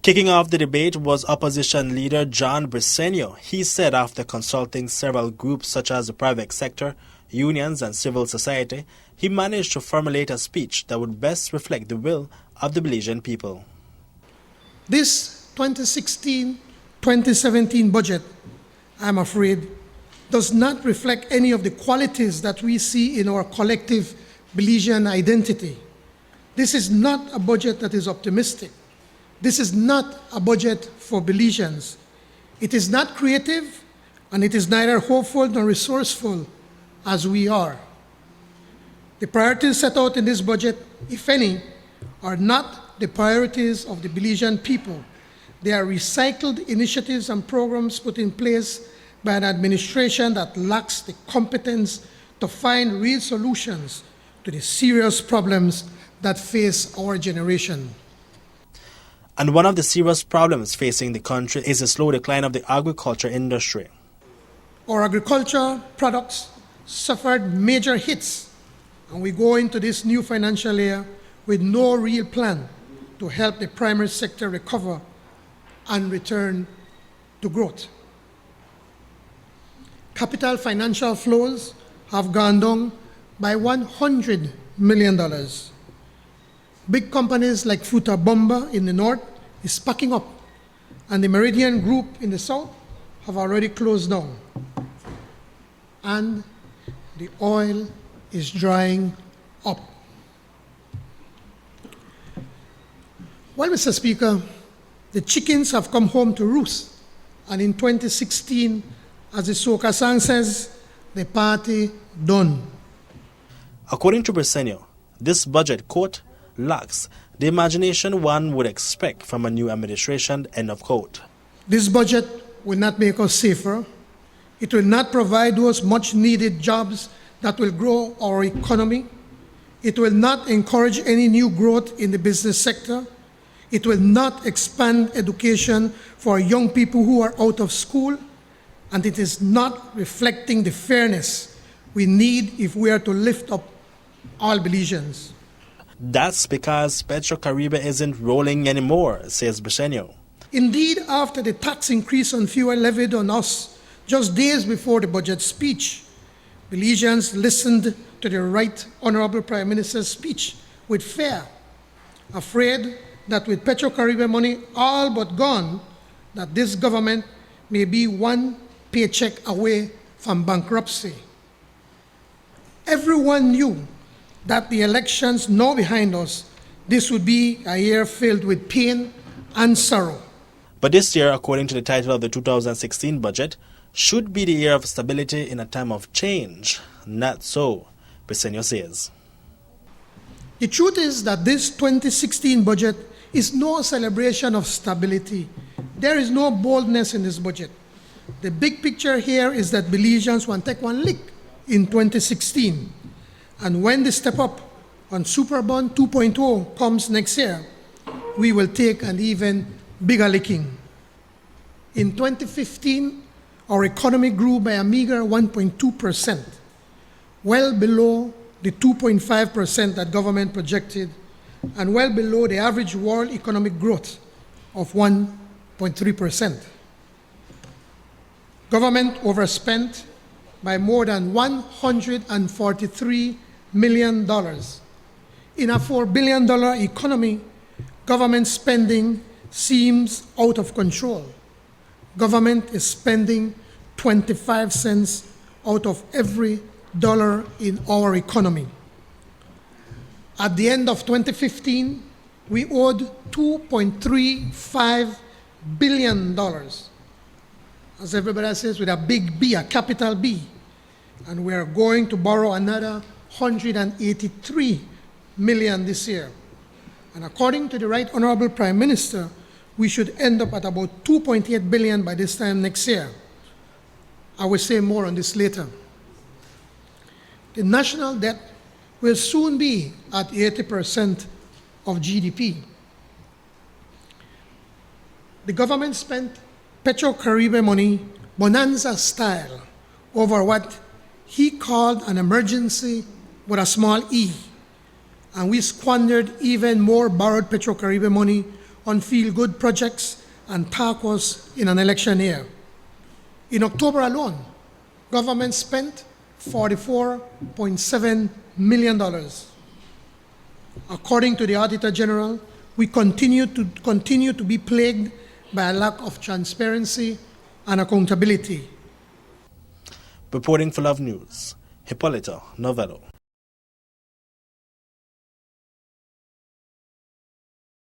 Kicking off the debate was opposition leader John Briceno. He said after consulting several groups such as the private sector, unions and civil society, he managed to formulate a speech that would best reflect the will of the Belizean people. This 2016-2017 budget, I'm afraid, does not reflect any of the qualities that we see in our collective Belizean identity. This is not a budget that is optimistic. This is not a budget for Belizeans. It is not creative, and it is neither hopeful nor resourceful as we are. The priorities set out in this budget, if any, are not the priorities of the Belizean people. They are recycled initiatives and programs put in place by an administration that lacks the competence to find real solutions to the serious problems that face our generation. And one of the serious problems facing the country is the slow decline of the agriculture industry. Our agriculture products suffered major hits, and we go into this new financial year with no real plan to help the primary sector recover and return to growth. Capital financial flows have gone down by $100 million. Big companies like Futa Bomba in the north is packing up, and the Meridian Group in the south have already closed down. And the oil is drying up. Well, Mr. Speaker, the chickens have come home to roost, and in 2016, as the soca song says, the party done. According to Briceno, this budget, quote, lacks the imagination one would expect from a new administration, end of quote. This budget will not make us safer. It will not provide those much needed jobs that will grow our economy. It will not encourage any new growth in the business sector. It will not expand education for young people who are out of school. And it is not reflecting the fairness we need if we are to lift up all Belizeans. That's because Petro-Caribe isn't rolling anymore, says Briceno. Indeed, after the tax increase on fuel levied on us just days before the budget speech, Belizeans listened to the Right Honorable Prime Minister's speech with fear, afraid that with Petro-Caribe money all but gone, that this government may be one paycheck away from bankruptcy. Everyone knew that the elections now behind us, this would be a year filled with pain and sorrow. But this year, according to the title of the 2016 budget, should be the year of stability in a time of change. Not so, Briceno says. The truth is that this 2016 budget is no celebration of stability. There is no boldness in this budget. The big picture here is that Belizeans want to take one lick in 2016. And when the step up on Superbond 2.0 comes next year, we will take an even bigger licking. In 2015, our economy grew by a meager 1.2%, well below the 2.5% that government projected, and well below the average world economic growth of 1.3%. Government overspent by more than $143 million. In a $4 billion economy, government spending seems out of control. Government is spending 25 cents out of every dollar in our economy. At the end of 2015, we owed $2.35 billion. As everybody says, with a big B, a capital B. And we are going to borrow another $183 million this year. And according to the Right Honorable Prime Minister, we should end up at about $2.8 billion by this time next year. I will say more on this later. The national debt will soon be at 80% of GDP. The government spent Petro-Caribe money, bonanza style, over what he called an emergency with a small e. And we squandered even more borrowed Petro-Caribe money on feel-good projects and park us in an election year. In October alone, government spent $44.7 million. According to the Auditor General, we continue to be plagued by a lack of transparency and accountability. Reporting for Love News, Hipólito Novello.